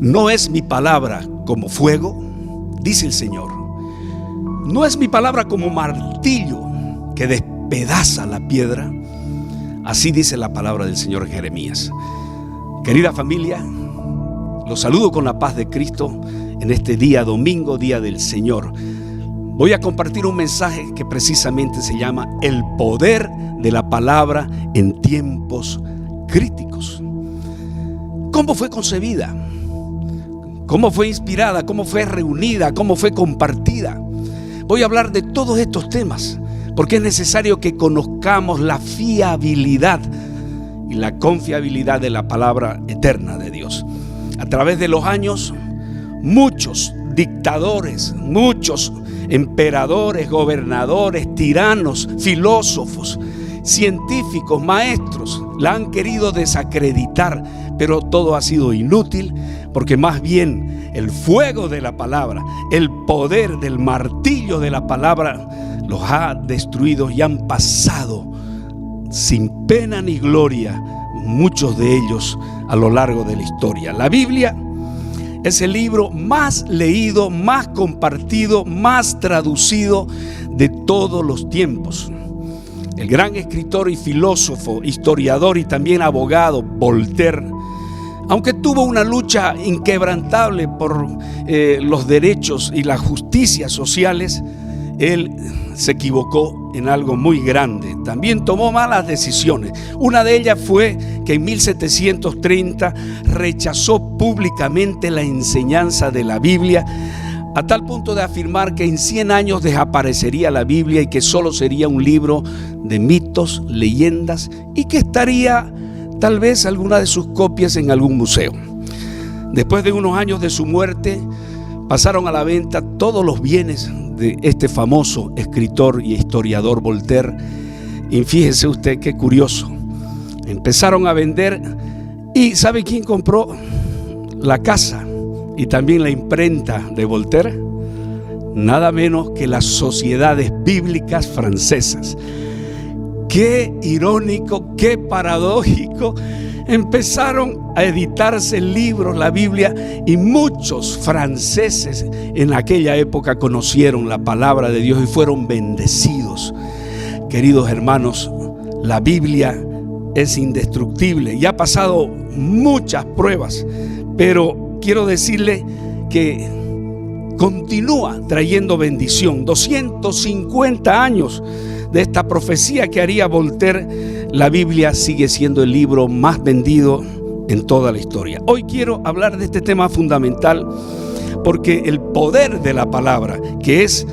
No es mi palabra como fuego, dice el Señor. No es mi palabra como martillo que despedaza la piedra. Así dice la palabra del Señor Jeremías. Querida familia, los saludo con la paz de Cristo en este día domingo, día del Señor. Voy a compartir un mensaje que precisamente se llama El poder de la palabra en tiempos críticos. ¿Cómo fue concebida? ¿Cómo fue inspirada? ¿Cómo fue reunida? ¿Cómo fue compartida? Voy a hablar de todos estos temas porque es necesario que conozcamos la fiabilidad y la confiabilidad de la palabra eterna de Dios. A través de los años, muchos dictadores, muchos emperadores, gobernadores, tiranos, filósofos, científicos, maestros la han querido desacreditar, pero todo ha sido inútil, porque más bien el fuego de la palabra, el poder del martillo de la palabra los ha destruido y han pasado sin pena ni gloria muchos de ellos a lo largo de la historia. La Biblia es el libro más leído, más compartido, más traducido de todos los tiempos. El gran escritor y filósofo, historiador y también abogado Voltaire, aunque tuvo una lucha inquebrantable por los derechos y las justicias sociales, él se equivocó en algo muy grande. También tomó malas decisiones. Una de ellas fue que en 1730 rechazó públicamente la enseñanza de la Biblia, a tal punto de afirmar que en 100 años desaparecería la Biblia y que solo sería un libro de mitos, leyendas, y que estaría tal vez alguna de sus copias en algún museo. Después de unos años de su muerte, pasaron a la venta todos los bienes de este famoso escritor y historiador Voltaire. Y fíjese usted qué curioso, empezaron a vender, y ¿sabe quién compró la casa y también la imprenta de Voltaire? Nada menos que las sociedades bíblicas francesas. Qué irónico, qué paradójico. Empezaron a editarse libros, la Biblia, y muchos franceses en aquella época conocieron la palabra de Dios y fueron bendecidos. Queridos hermanos, la Biblia es indestructible y ha pasado muchas pruebas, pero quiero decirle que continúa trayendo bendición. 250 años de esta profecía que haría Voltaire, la Biblia sigue siendo el libro más vendido en toda la historia. Hoy quiero hablar de este tema fundamental porque el poder de la palabra, que es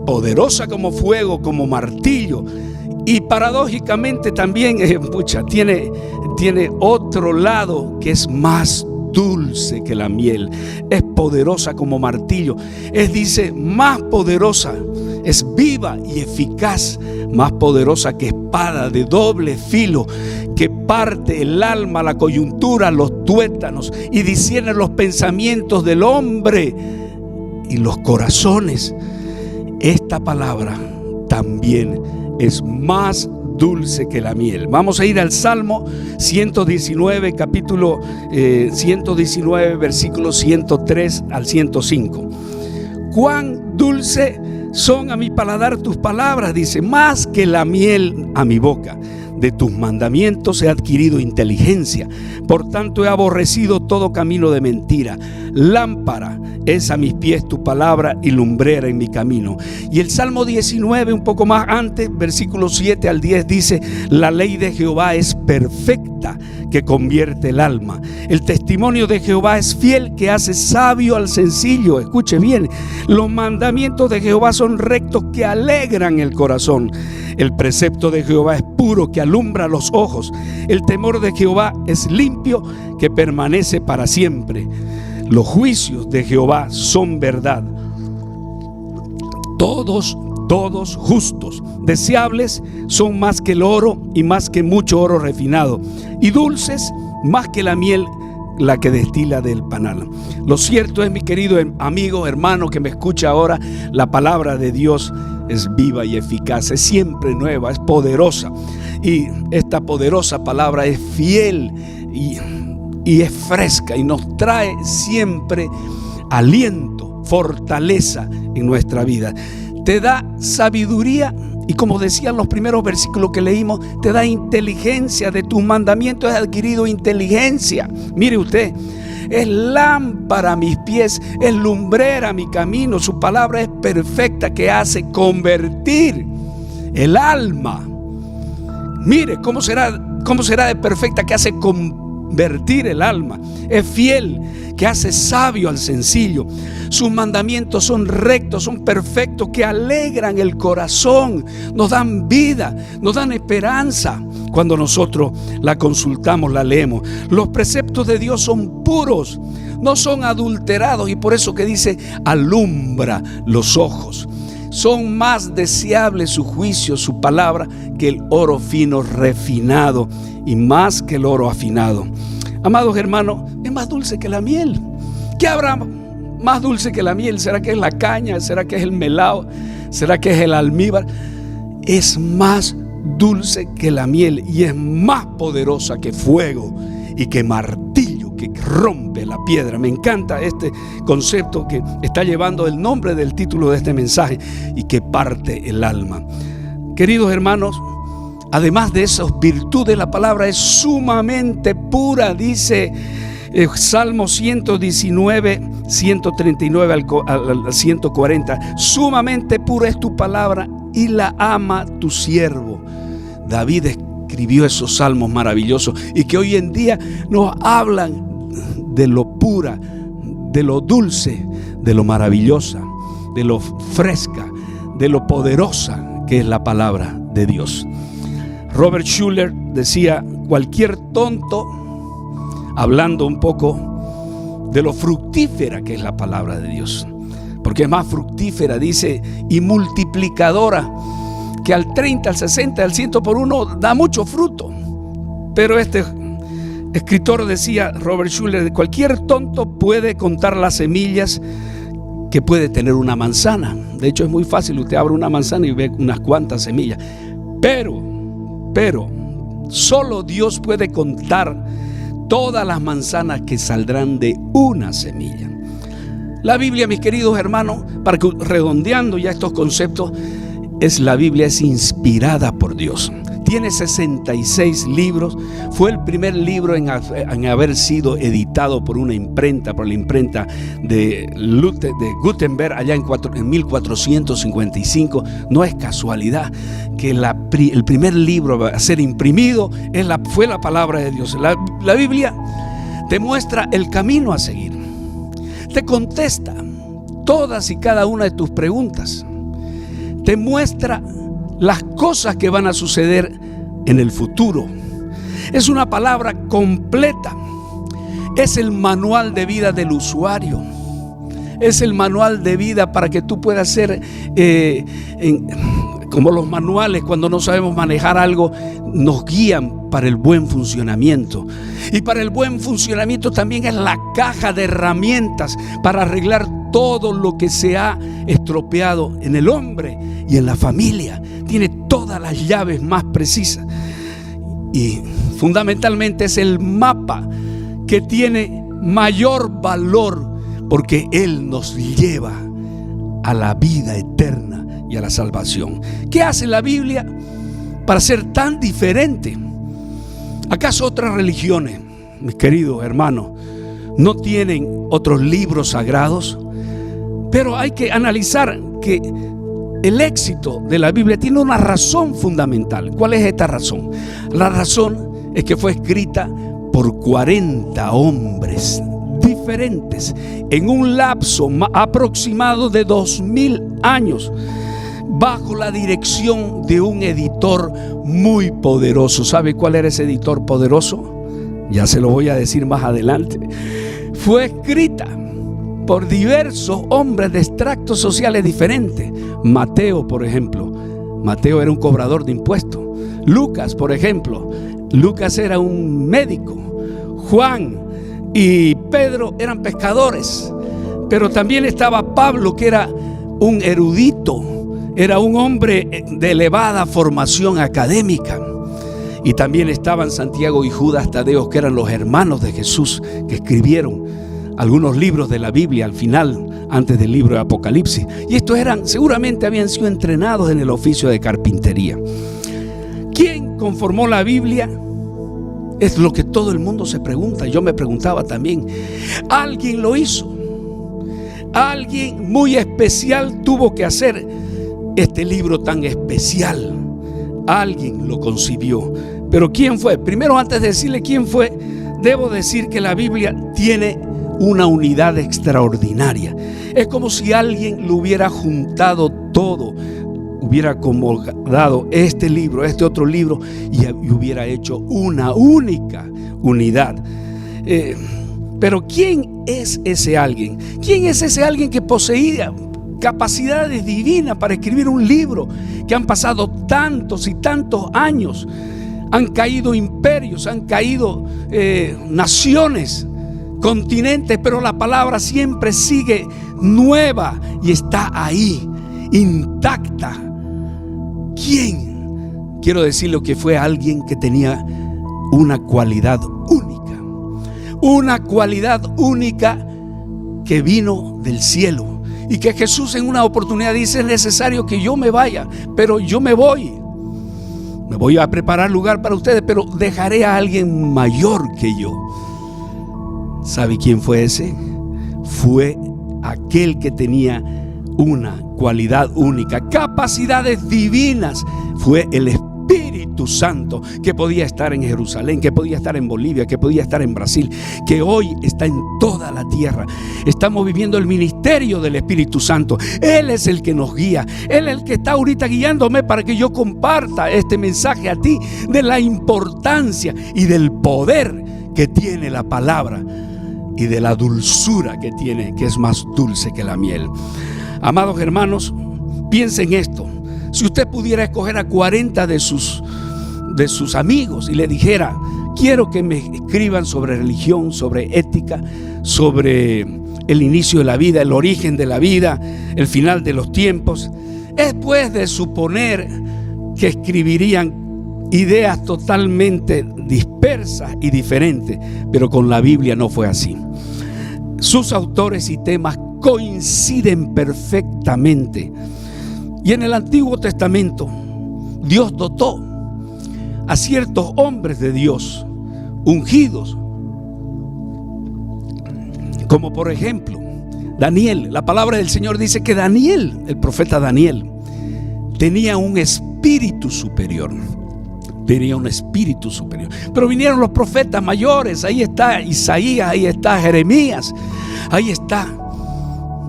poderosa como fuego, como martillo, y paradójicamente también tiene otro lado que es más dulce que la miel. Es poderosa como martillo, dice más poderosa, es viva y eficaz, más poderosa que espada de doble filo, que parte el alma, la coyuntura, los tuétanos, y discierne los pensamientos del hombre y los corazones. Esta palabra también es más dulce que la miel. Vamos a ir al Salmo 119, capítulo 119, versículos 103 al 105. Cuán dulce son a mi paladar tus palabras, dice, más que la miel a mi boca. De tus mandamientos he adquirido inteligencia, por tanto he aborrecido todo camino de mentira. Lámpara es a mis pies tu palabra y lumbrera en mi camino. Y el Salmo 19, un poco más antes, versículos 7 al 10, dice: la ley de Jehová es perfecta, que convierte el alma. El testimonio de Jehová es fiel, que hace sabio al sencillo. Escuche bien, los mandamientos de Jehová son rectos, que alegran el corazón. El precepto de Jehová es puro, que alumbra los ojos. El temor de Jehová es limpio, que permanece para siempre. Los juicios de Jehová son verdad, todos justos. Deseables son más que el oro y más que mucho oro refinado, y dulces más que la miel, la que destila del panal. Lo cierto es, mi querido amigo, hermano que me escucha ahora, la palabra de Dios es viva y eficaz, es siempre nueva, es poderosa, y esta poderosa palabra es fiel y y es fresca y nos trae siempre aliento, fortaleza en nuestra vida. Te da sabiduría y, como decían los primeros versículos que leímos, te da inteligencia. De tus mandamientos he adquirido inteligencia. Mire usted, es lámpara a mis pies, es lumbrera a mi camino. Su palabra es perfecta, que hace convertir el alma. Mire, ¿cómo será de perfecta, que hace convertir el alma? Es fiel, que hace sabio al sencillo. Sus mandamientos son rectos, son perfectos, que alegran el corazón, nos dan vida, nos dan esperanza cuando nosotros la consultamos, la leemos. Los preceptos de Dios son puros, no son adulterados, y por eso que dice alumbra los ojos. Son más deseables su juicio, su palabra, que el oro fino refinado, y más que el oro afinado. Amados hermanos, es más dulce que la miel. ¿Qué habrá más dulce que la miel? ¿Será que es la caña? ¿Será que es el melao? ¿Será que es el almíbar? Es más dulce que la miel y es más poderosa que fuego y que martillo que rompe la piedra. Me encanta este concepto que está llevando el nombre del título de este mensaje, y que parte el alma. Queridos hermanos, además de esas virtudes, la palabra es sumamente pura. Dice Salmo 119, 139 al 140. Sumamente pura es tu palabra y la ama tu siervo. David escribió esos salmos maravillosos y que hoy en día nos hablan de lo pura, de lo dulce, de lo maravillosa, de lo fresca, de lo poderosa que es la palabra de Dios. Robert Schuller decía: cualquier tonto, hablando un poco de lo fructífera que es la palabra de Dios, porque es más fructífera, dice, y multiplicadora, que al 30, al 60, al 100 por uno da mucho fruto. Pero este escritor decía, Robert Schuller, cualquier tonto puede contar las semillas que puede tener una manzana. De hecho, es muy fácil, usted abre una manzana y ve unas cuantas semillas. Pero solo Dios puede contar todas las manzanas que saldrán de una semilla. La Biblia, mis queridos hermanos, para que, redondeando ya estos conceptos, la Biblia es inspirada por Dios. Tiene 66 libros. Fue el primer libro en haber sido editado por una imprenta, por la imprenta de Gutenberg, allá en 1455. No es casualidad que el primer libro a ser imprimido fue la palabra de Dios. La Biblia te muestra el camino a seguir. Te contesta todas y cada una de tus preguntas. Te muestra las cosas que van a suceder en el futuro. Es una palabra completa. Es el manual de vida del usuario. Es el manual de vida para que tú puedas ser como los manuales, cuando no sabemos manejar algo, nos guían para el buen funcionamiento. Y para el buen funcionamiento también es la caja de herramientas para arreglar todo lo que se ha estropeado en el hombre y en la familia. Tiene todas las llaves más precisas. Y fundamentalmente es el mapa que tiene mayor valor, porque Él nos lleva a la vida eterna y a la salvación. ¿Qué hace la Biblia para ser tan diferente? ¿Acaso otras religiones, mis queridos hermanos, no tienen otros libros sagrados? Pero hay que analizar que el éxito de la Biblia tiene una razón fundamental. ¿Cuál es esta razón? La razón es que fue escrita por 40 hombres diferentes en un lapso aproximado de 2000 años, bajo la dirección de un editor muy poderoso. ¿Sabe cuál era ese editor poderoso? Ya se lo voy a decir más adelante. Fue escrita por diversos hombres de extractos sociales diferentes. Mateo, por ejemplo, Mateo era un cobrador de impuestos. Lucas, por ejemplo, Lucas era un médico. Juan y Pedro eran pescadores. Pero también estaba Pablo, que era un erudito, era un hombre de elevada formación académica. Y también estaban Santiago y Judas Tadeo, que eran los hermanos de Jesús, que escribieron algunos libros de la Biblia al final, antes del libro de Apocalipsis. Y estos seguramente habían sido entrenados en el oficio de carpintería. ¿Quién conformó la Biblia? Es lo que todo el mundo se pregunta. Yo me preguntaba también. Alguien lo hizo. Alguien muy especial tuvo que hacer este libro tan especial. Alguien lo concibió. Pero ¿quién fue? Primero, antes de decirle quién fue, debo decir que la Biblia tiene una unidad extraordinaria. Es como si alguien lo hubiera juntado todo, hubiera acomodado este libro, este otro libro, y hubiera hecho una única unidad. Pero ¿quién es ese alguien? ¿Quién es ese alguien que poseía capacidades divinas para escribir un libro? Que han pasado tantos y tantos años, han caído imperios, han caído naciones, continentes, pero la palabra siempre sigue nueva y está ahí, intacta. ¿Quién? Quiero decirle que fue alguien que tenía una cualidad única. Una cualidad única que vino del cielo. Y que Jesús en una oportunidad dice: es necesario que yo me vaya, pero yo me voy. Me voy a preparar lugar para ustedes, pero dejaré a alguien mayor que yo. ¿Sabe quién fue ese? Fue aquel que tenía una cualidad única, capacidades divinas. Fue el Espíritu Santo, que podía estar en Jerusalén, que podía estar en Bolivia, que podía estar en Brasil, que hoy está en toda la tierra. Estamos viviendo el ministerio del Espíritu Santo. Él es el que nos guía. Él es el que está ahorita guiándome para que yo comparta este mensaje a ti de la importancia y del poder que tiene la palabra y de la dulzura que tiene, que es más dulce que la miel. Amados hermanos, piensen esto. Si usted pudiera escoger a 40 de sus amigos y le dijera: quiero que me escriban sobre religión, sobre ética, sobre el inicio de la vida, el origen de la vida, el final de los tiempos, es pues de suponer que escribirían ideas totalmente dispersas y diferentes. Pero con la Biblia no fue así. Sus autores y temas coinciden perfectamente. Y en el Antiguo Testamento Dios dotó a ciertos hombres de Dios ungidos, como por ejemplo Daniel. La palabra del Señor dice que Daniel, el profeta Daniel, tenía un espíritu superior. Tenía un espíritu superior. Pero vinieron los profetas mayores. Ahí está Isaías, ahí está Jeremías, ahí está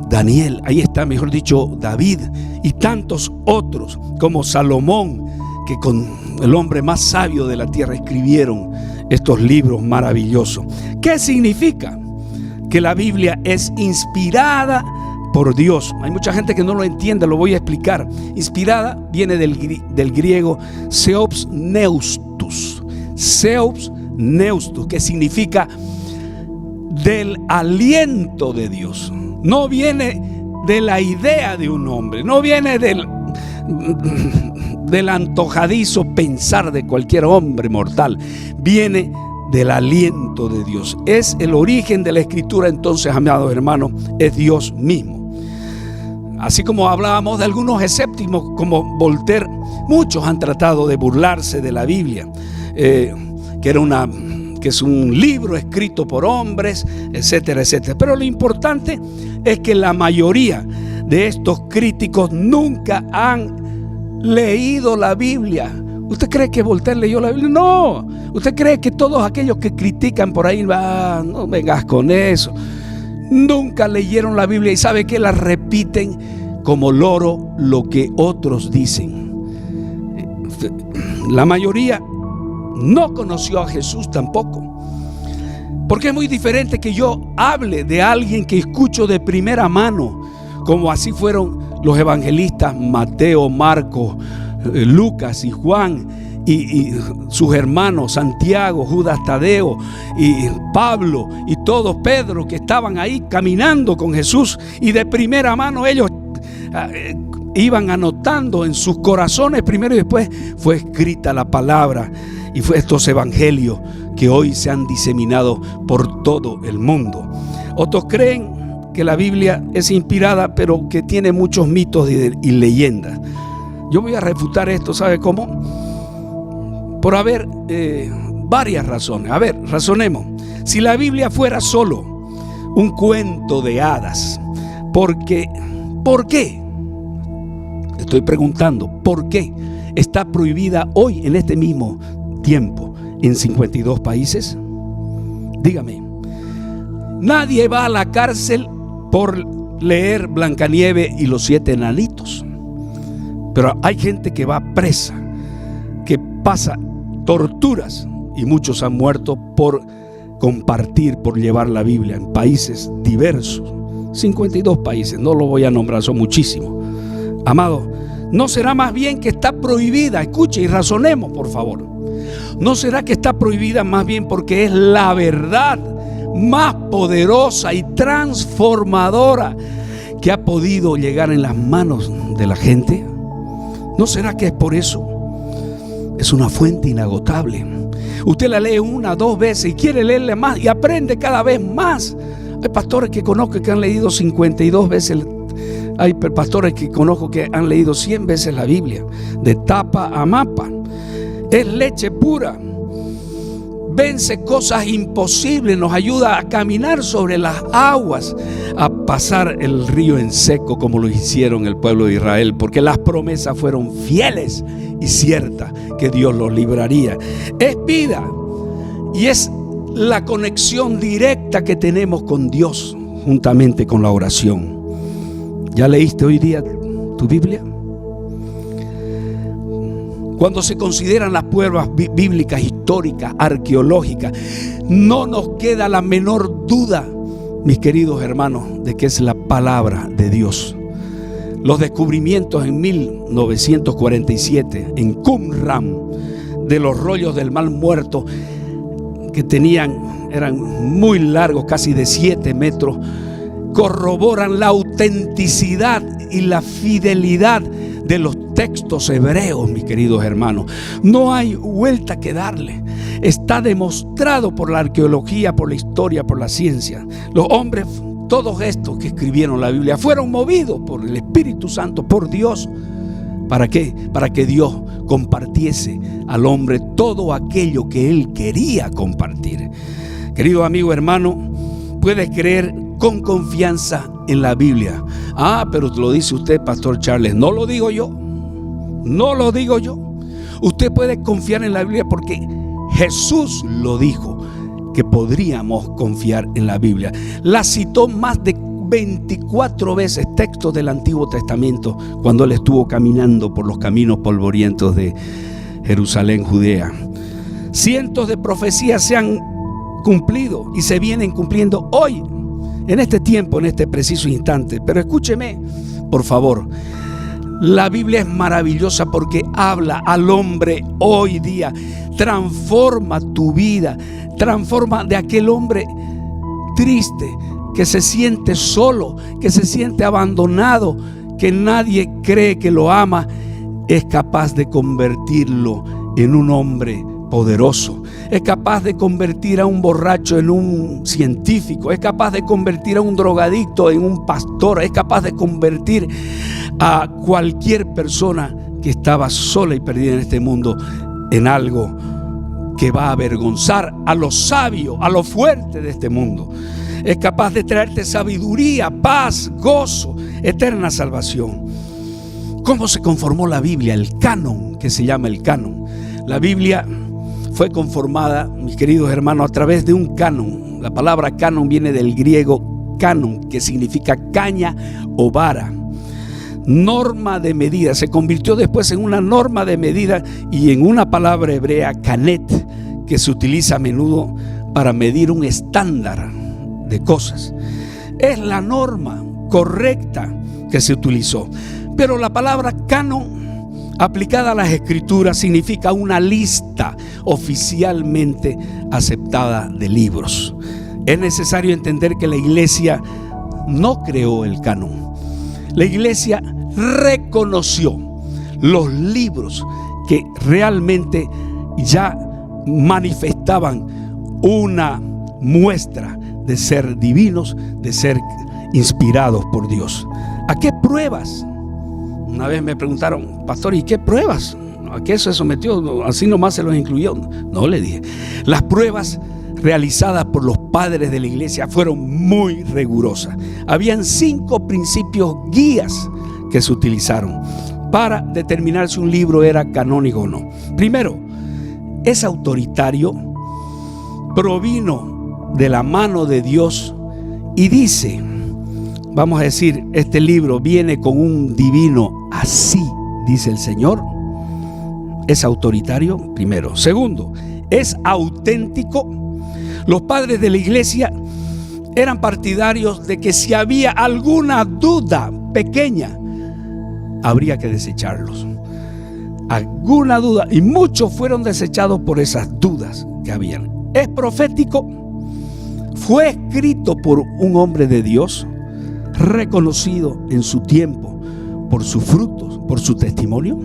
Daniel, ahí está, mejor dicho, David, y tantos otros como Salomón, que con el hombre más sabio de la tierra escribieron estos libros maravillosos. ¿Qué significa? Que la Biblia es inspirada por Dios. Hay mucha gente que no lo entiende, lo voy a explicar. Inspirada viene del griego Theos Neustus. Theos Neustus, que significa del aliento de Dios. No viene de la idea de un hombre, no viene del antojadizo pensar de cualquier hombre mortal. Viene del aliento de Dios. Es el origen de la escritura. Entonces, amados hermanos, es Dios mismo. Así como hablábamos de algunos escépticos como Voltaire, muchos han tratado de burlarse de la Biblia, que es un libro escrito por hombres, etcétera, etcétera. Pero lo importante es que la mayoría de estos críticos nunca han leído la Biblia. ¿Usted cree que Voltaire leyó la Biblia? No. ¿Usted cree que todos aquellos que critican por ahí, no vengas con eso? Nunca leyeron la Biblia y sabe que la repiten como loro lo que otros dicen. La mayoría no conoció a Jesús tampoco. Porque es muy diferente que yo hable de alguien que escucho de primera mano, como así fueron los evangelistas Mateo, Marcos, Lucas y Juan, y sus hermanos Santiago, Judas Tadeo y Pablo y todos, Pedro, que estaban ahí caminando con Jesús, y de primera mano ellos iban anotando en sus corazones primero, y después fue escrita la palabra. y fue estos evangelios que hoy se han diseminado por todo el mundo. Otros creen que la Biblia es inspirada, pero que tiene muchos mitos y leyendas. Yo voy a refutar esto, ¿sabe cómo? Por haber varias razones. A ver, razonemos. Si la Biblia fuera solo un cuento de hadas, ¿por qué? Estoy preguntando, ¿por qué está prohibida hoy en este mismo tiempo en 52 países? Dígame. Nadie va a la cárcel por leer Blancanieves y los 7 enanitos, pero hay gente que va presa, que pasa torturas, y muchos han muerto por compartir, por llevar la Biblia en países diversos. 52 países, no lo voy a nombrar, son muchísimos. Amado, ¿no será más bien que está prohibida? Escuche y razonemos, por favor. ¿No será que está prohibida más bien porque es la verdad más poderosa y transformadora que ha podido llegar en las manos de la gente? ¿No será que es por eso? Es una fuente inagotable. Usted la lee 1, 2 veces y quiere leerla más y aprende cada vez más. Hay pastores que conozco que han leído 52 veces. Hay pastores que conozco que han leído 100 veces la Biblia, de tapa a mapa. Es leche pura. Vence cosas imposibles, nos ayuda a caminar sobre las aguas, a pasar el río en seco como lo hicieron el pueblo de Israel, porque las promesas fueron fieles y ciertas que Dios los libraría. Es vida y es la conexión directa que tenemos con Dios juntamente con la oración. ¿Ya leíste hoy día tu Biblia? Cuando se consideran las pruebas bíblicas, históricas, arqueológicas, no nos queda la menor duda, mis queridos hermanos, de que es la palabra de Dios. Los descubrimientos en 1947 en Qumran de los rollos del Mar Muerto, que eran muy largos, casi de 7 metros, corroboran la autenticidad y la fidelidad de los textos hebreos, mis queridos hermanos. No hay vuelta que darle. Está demostrado por la arqueología, por la historia, por la ciencia. Los hombres, todos estos que escribieron la Biblia, fueron movidos por el Espíritu Santo, por Dios. ¿Para qué? Para que Dios compartiese al hombre todo aquello que Él quería compartir. Querido amigo, hermano, puedes creer con confianza en la Biblia. Pero lo dice usted, Pastor Charles. No lo digo yo. No lo digo yo. Usted puede confiar en la Biblia porque Jesús lo dijo, que podríamos confiar en la Biblia. La citó más de 24 veces, textos del Antiguo Testamento, cuando Él estuvo caminando por los caminos polvorientos de Jerusalén, Judea. Cientos de profecías se han cumplido y se vienen cumpliendo hoy, en este tiempo, en este preciso instante. Pero escúcheme, por favor. La Biblia es maravillosa porque habla al hombre hoy día, transforma tu vida, transforma de aquel hombre triste, que se siente solo, que se siente abandonado, que nadie cree que lo ama. Es capaz de convertirlo en un hombre poderoso. Es capaz de convertir a un borracho en un científico. Es capaz de convertir a un drogadicto en un pastor. Es capaz de convertir a cualquier persona que estaba sola y perdida en este mundo en algo que va a avergonzar a los sabios, a los fuertes de este mundo. Es capaz de traerte sabiduría, paz, gozo, eterna salvación. ¿Cómo se conformó la Biblia? El canon, que se llama el canon. La Biblia fue conformada, mis queridos hermanos, a través de un canon. La palabra canon viene del griego canon, que significa caña o vara. Norma de medida. Se convirtió después en una norma de medida y en una palabra hebrea, canet, que se utiliza a menudo para medir un estándar de cosas. Es la norma correcta que se utilizó. Pero la palabra canon, aplicada a las escrituras, significa una lista oficialmente aceptada de libros. Es necesario entender que la iglesia no creó el canon. La iglesia reconoció los libros que realmente ya manifestaban una muestra de ser divinos, de ser inspirados por Dios. ¿A qué pruebas? Una vez me preguntaron: pastor, ¿y qué pruebas? ¿A qué se sometió? Así nomás se los incluyó. No, le dije, las pruebas realizadas por los padres de la iglesia fueron muy rigurosas. Habían 5 principios guías que se utilizaron para determinar si un libro era canónico o no. Primero, es autoritario, provino de la mano de Dios y dice, vamos a decir, este libro viene con un divino así, dice el Señor. Es autoritario, primero. Segundo, es auténtico. Los padres de la iglesia eran partidarios de que si había alguna duda pequeña, habría que desecharlos. Alguna duda, y muchos fueron desechados por esas dudas que habían. Es profético. Fue escrito por un hombre de Dios, reconocido en su tiempo por sus frutos, por su testimonio.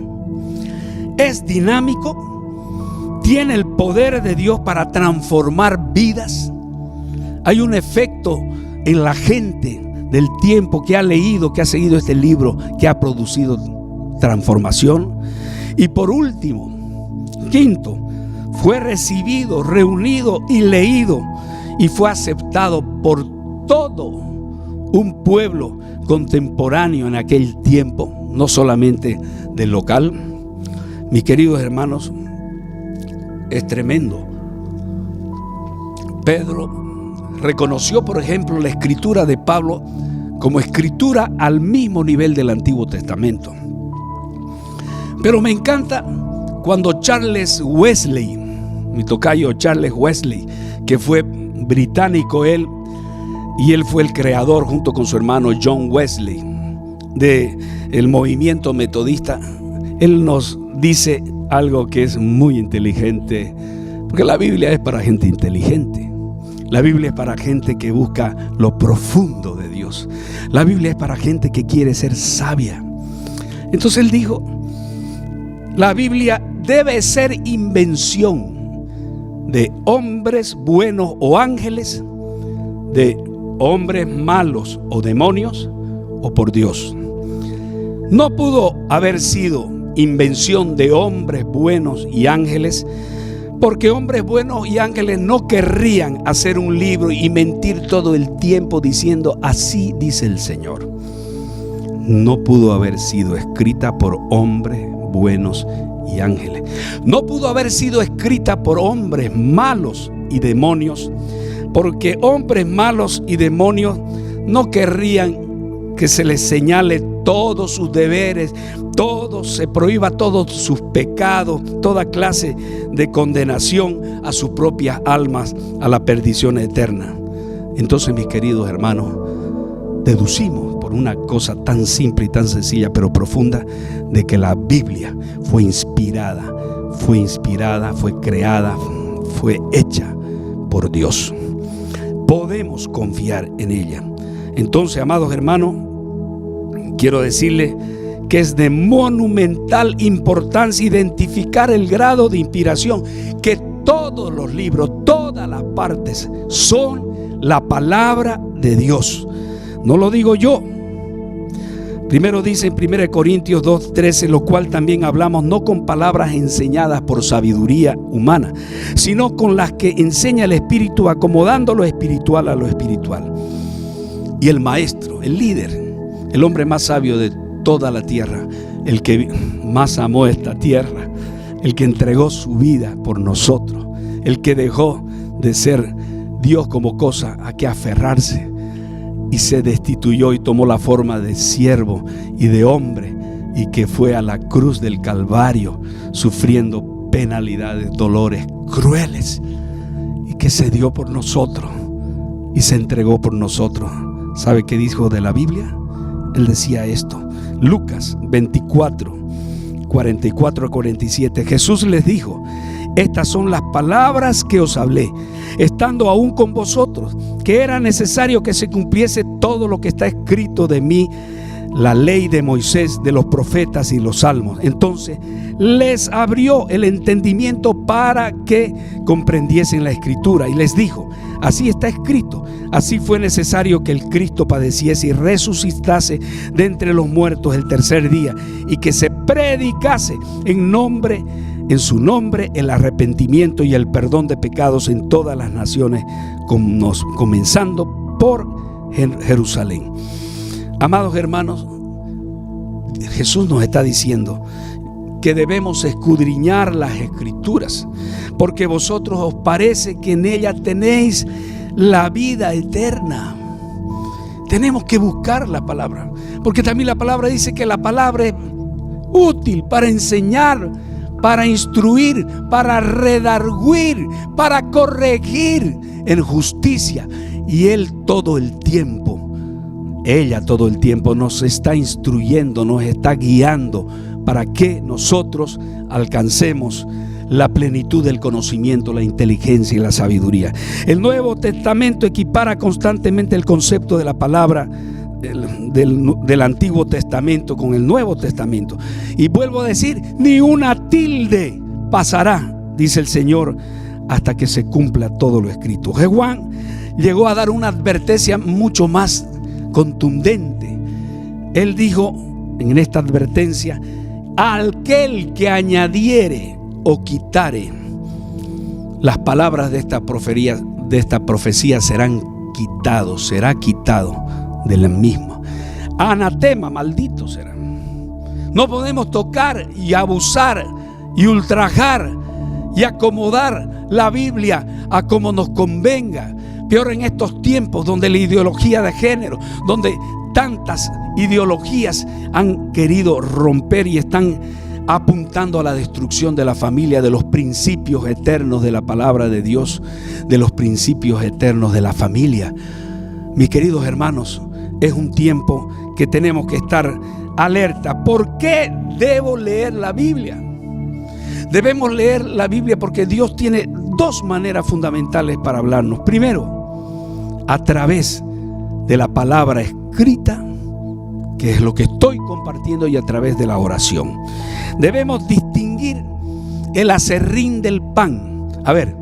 Es dinámico, tiene el poder de Dios para transformar vidas. Hay un efecto en la gente del tiempo que ha leído, que ha seguido este libro, que ha producido transformación. Y por último, quinto, fue recibido, reunido y leído, y fue aceptado por todo un pueblo contemporáneo en aquel tiempo, no solamente del local. Mis queridos hermanos, es tremendo. Pedro reconoció, por ejemplo, la escritura de Pablo como escritura al mismo nivel del Antiguo Testamento. Pero me encanta cuando Charles Wesley, mi tocayo Charles Wesley, que fue británico él, y él fue el creador junto con su hermano John Wesley del movimiento metodista, él nos dice algo que es muy inteligente, porque la Biblia es para gente inteligente. La Biblia es para gente que busca lo profundo de Dios. La Biblia es para gente que quiere ser sabia. Entonces él dijo, la Biblia debe ser invención de hombres buenos o ángeles, de hombres malos o demonios, o por Dios. No pudo haber sido invención de hombres buenos y ángeles, porque hombres buenos y ángeles no querrían hacer un libro y mentir todo el tiempo diciendo así dice el Señor. No pudo haber sido escrita por hombres buenos y ángeles. No pudo haber sido escrita por hombres malos y demonios, porque hombres malos y demonios no querrían que se les señale todos sus deberes, se prohíba todos sus pecados, toda clase de condenación a sus propias almas a la perdición eterna. Entonces, mis queridos hermanos, deducimos por una cosa tan simple y tan sencilla pero profunda, de que la Biblia fue inspirada, fue creada, fue hecha por Dios. Podemos confiar en ella. Entonces, amados hermanos, quiero decirles que es de monumental importancia identificar el grado de inspiración, que todos los libros, todas las partes son la palabra de Dios. No lo digo yo. Primero dice en 1 Corintios 2:13, lo cual también hablamos no con palabras enseñadas por sabiduría humana, sino con las que enseña el Espíritu, acomodando lo espiritual a lo espiritual. Y el maestro, el líder, el hombre más sabio de toda la tierra, el que más amó esta tierra, el que entregó su vida por nosotros, el que dejó de ser Dios como cosa a que aferrarse y se destituyó y tomó la forma de siervo y de hombre, y que fue a la cruz del Calvario sufriendo penalidades, dolores crueles, y que se dio por nosotros y se entregó por nosotros. ¿Sabe qué dijo de la Biblia? Él decía esto, Lucas 24, 44 a 47. Jesús les dijo, estas son las palabras que os hablé, estando aún con vosotros, que era necesario que se cumpliese todo lo que está escrito de mí la ley de Moisés, de los profetas y los salmos. Entonces les abrió el entendimiento para que comprendiesen la escritura y les dijo: así está escrito, así fue necesario que el Cristo padeciese y resucitase de entre los muertos el tercer día, y que se predicase en su nombre el arrepentimiento y el perdón de pecados en todas las naciones, comenzando por Jerusalén. Amados hermanos, Jesús nos está diciendo que debemos escudriñar las escrituras, porque vosotros os parece que en ellas tenéis la vida eterna. Tenemos que buscar la palabra, porque también la palabra dice que la palabra es útil para enseñar, para instruir, para redarguir, para corregir en justicia. Y ella todo el tiempo nos está instruyendo, nos está guiando para que nosotros alcancemos la plenitud del conocimiento, la inteligencia y la sabiduría. El Nuevo Testamento equipara constantemente el concepto de la palabra del Antiguo Testamento con el Nuevo Testamento. Y vuelvo a decir, ni una tilde pasará, dice el Señor, hasta que se cumpla todo lo escrito. Juan llegó a dar una advertencia mucho más contundente. Él dijo en esta advertencia: aquel que añadiere o quitare las palabras de esta profecía será quitado de la misma. Anatema, maldito será. No podemos tocar y abusar y ultrajar y acomodar la Biblia a como nos convenga. Peor en estos tiempos donde la ideología de género, donde tantas ideologías han querido romper y están apuntando a la destrucción de la familia, de los principios eternos de la palabra de Dios, de los principios eternos de la familia. Mis queridos hermanos, es un tiempo que tenemos que estar alerta. ¿Por qué debo leer la Biblia? Debemos leer la Biblia porque Dios tiene dos maneras fundamentales para hablarnos. Primero, a través de la palabra escrita, que es lo que estoy compartiendo, y a través de la oración. Debemos distinguir el aserrín del pan. A ver,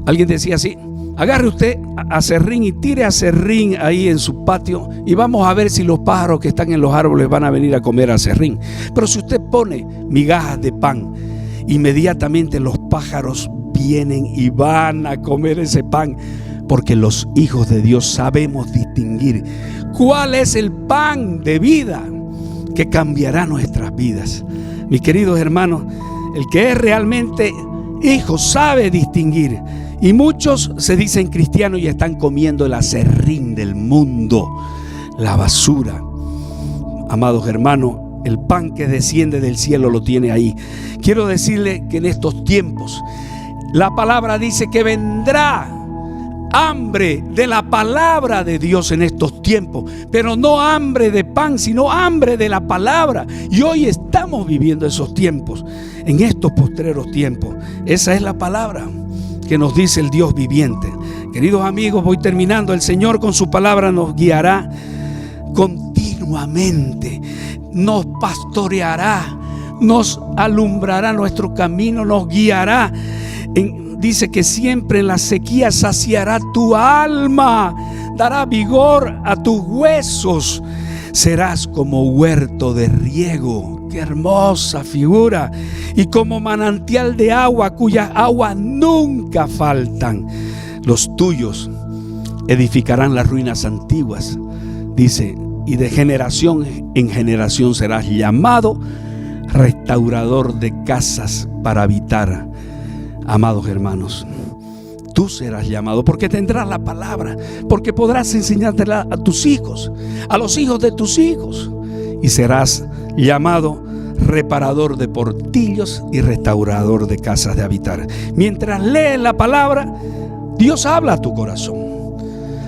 alguien decía así: agarre usted aserrín y tire aserrín ahí en su patio y vamos a ver si los pájaros que están en los árboles van a venir a comer aserrín. Pero si usted pone migajas de pan, inmediatamente los pájaros vienen y van a comer ese pan, porque los hijos de Dios sabemos distinguir cuál es el pan de vida que cambiará nuestras vidas. Mis queridos hermanos, el que es realmente hijo sabe distinguir. Y muchos se dicen cristianos y están comiendo el aserrín del mundo, la basura. Amados hermanos, el pan que desciende del cielo lo tiene ahí. Quiero decirle que en estos tiempos la palabra dice que vendrá hambre de la palabra de Dios en estos tiempos, pero no hambre de pan, sino hambre de la palabra. Y hoy estamos viviendo esos tiempos, en estos postreros tiempos. Esa es la palabra que nos dice el Dios viviente. Queridos amigos, voy terminando. El Señor con su palabra nos guiará continuamente, nos pastoreará, nos alumbrará nuestro camino, nos guiará. Dice que siempre en la sequía saciará tu alma, dará vigor a tus huesos. Serás como huerto de riego. Qué hermosa figura. Y como manantial de agua, cuyas aguas nunca faltan. Los tuyos edificarán las ruinas antiguas. Dice, y de generación en generación serás llamado restaurador de casas para habitar. Amados hermanos, tú serás llamado porque tendrás la palabra, porque podrás enseñártela a tus hijos, a los hijos de tus hijos, y serás llamado reparador de portillos y restaurador de casas de habitar. Mientras lees la palabra, Dios habla a tu corazón,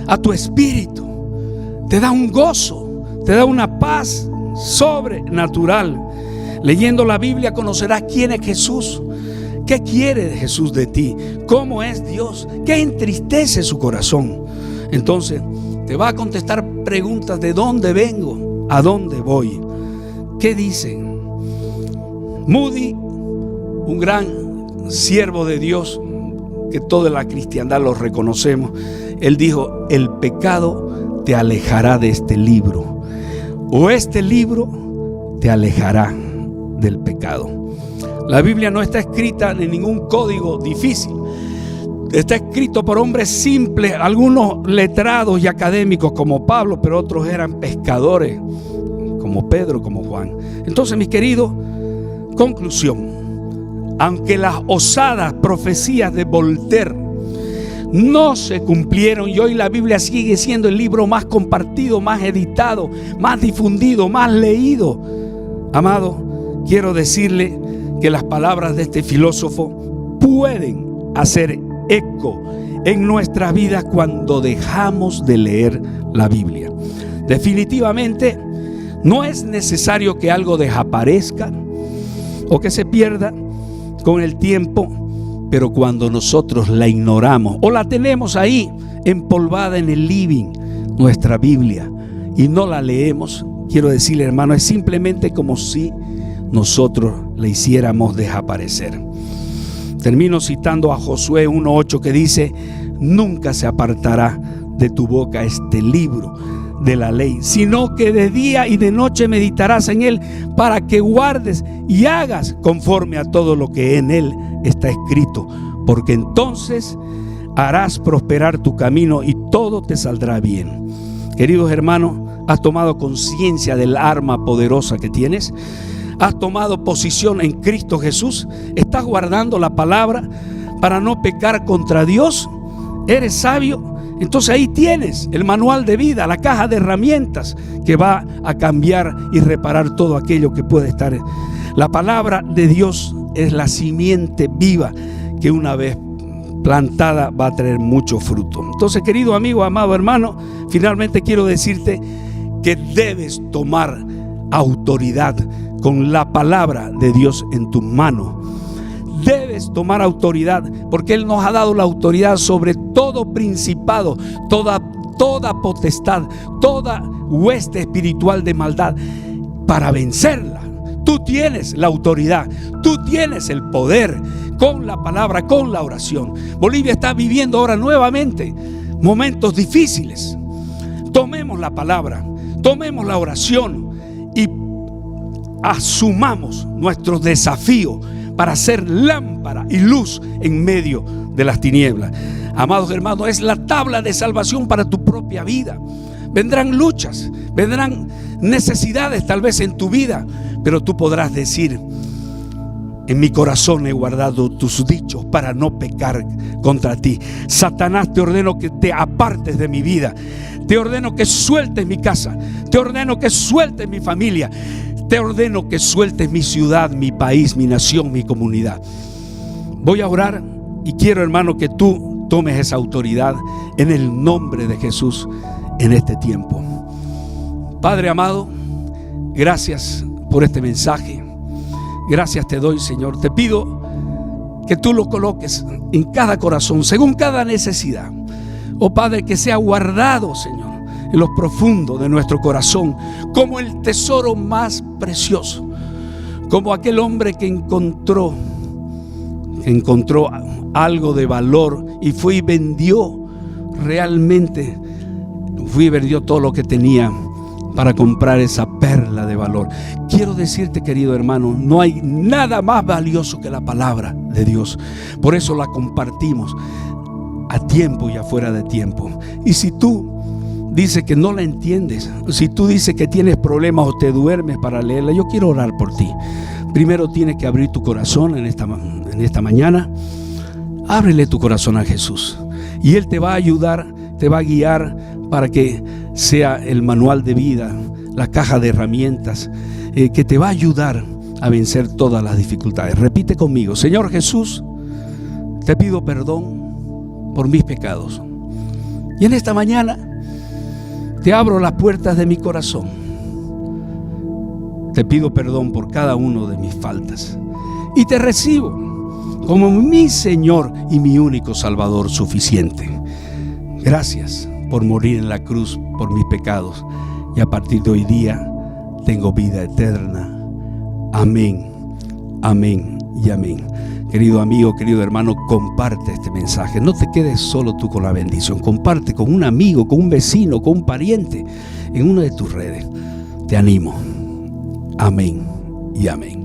a tu espíritu, te da un gozo, te da una paz sobrenatural. Leyendo la Biblia conocerás quién es Jesús. ¿Qué quiere de Jesús de ti? ¿Cómo es Dios? ¿Qué entristece su corazón? Entonces te va a contestar preguntas: ¿de dónde vengo? ¿A dónde voy? ¿Qué dicen? Moody, un gran siervo de Dios, que toda la cristiandad lo reconocemos, él dijo: el pecado te alejará de este libro, o este libro te alejará del pecado. La Biblia no está escrita en ningún código difícil. Está escrito por hombres simples, algunos letrados y académicos como Pablo, pero otros eran pescadores como Pedro, como Juan. Entonces, mis queridos, conclusión: aunque las osadas profecías de Voltaire no se cumplieron y hoy la Biblia sigue siendo el libro más compartido, más editado, más difundido, más leído, amado, quiero decirle que las palabras de este filósofo pueden hacer eco en nuestras vidas cuando dejamos de leer la Biblia. Definitivamente no es necesario que algo desaparezca o que se pierda con el tiempo, pero cuando nosotros la ignoramos o la tenemos ahí empolvada en el living, nuestra Biblia, y no la leemos, quiero decirle, hermano, es simplemente como si nosotros la hiciéramos desaparecer. Termino citando a Josué 1:8, que dice: nunca se apartará de tu boca este libro de la ley, sino que de día y de noche meditarás en él, para que guardes y hagas conforme a todo lo que en él está escrito, porque entonces harás prosperar tu camino y todo te saldrá bien. Queridos hermanos, ¿has tomado conciencia del arma poderosa que tienes? ¿Has tomado posición en Cristo Jesús? ¿Estás guardando la palabra para no pecar contra Dios? ¿Eres sabio? Entonces ahí tienes el manual de vida, la caja de herramientas que va a cambiar y reparar todo aquello que puede estar. La palabra de Dios es la simiente viva que una vez plantada va a traer mucho fruto. Entonces, querido amigo, amado hermano, finalmente quiero decirte que debes tomar autoridad con la palabra de Dios en tus manos. Debes tomar autoridad, porque Él nos ha dado la autoridad sobre todo principado, toda potestad, toda hueste espiritual de maldad, para vencerla. Tú tienes la autoridad, tú tienes el poder con la palabra, con la oración. Bolivia está viviendo ahora nuevamente momentos difíciles. Tomemos la palabra, tomemos la oración y asumamos nuestro desafío para ser lámpara y luz en medio de las tinieblas. Amados hermanos, es la tabla de salvación para tu propia vida. Vendrán luchas, vendrán necesidades tal vez en tu vida, pero tú podrás decir: en mi corazón he guardado tus dichos para no pecar contra ti. Satanás, te ordeno que te apartes de mi vida. Te ordeno que sueltes mi casa. Te ordeno que sueltes mi familia. Te ordeno que sueltes mi ciudad, mi país, mi nación, mi comunidad. Voy a orar y quiero, hermano, que tú tomes esa autoridad en el nombre de Jesús en este tiempo. Padre amado, gracias por este mensaje. Gracias te doy, Señor. Te pido que tú lo coloques en cada corazón, según cada necesidad. Oh Padre, que sea guardado, Señor, en lo profundo de nuestro corazón, como el tesoro más precioso, como aquel hombre que encontró algo de valor y fue y vendió realmente, vendió todo lo que tenía para comprar esa perla de valor. Quiero decirte, querido hermano, no hay nada más valioso que la palabra de Dios. Por eso la compartimos a tiempo y afuera de tiempo. Y si tú dices que no la entiendes, si tú dices que tienes problemas o te duermes para leerla, yo quiero orar por ti. Primero tienes que abrir tu corazón en esta mañana. Ábrele tu corazón a Jesús y Él te va a ayudar, te va a guiar para que sea el manual de vida, la caja de herramientas que te va a ayudar a vencer todas las dificultades. Repite conmigo: Señor Jesús, te pido perdón por mis pecados. Y en esta mañana te abro las puertas de mi corazón. Te pido perdón por cada uno de mis faltas y te recibo como mi Señor y mi único Salvador suficiente. Gracias por morir en la cruz por mis pecados, y a partir de hoy día tengo vida eterna. Amén, amén y amén. Querido amigo, querido hermano, comparte este mensaje. No te quedes solo tú con la bendición. Comparte con un amigo, con un vecino, con un pariente en una de tus redes. Te animo. Amén y amén.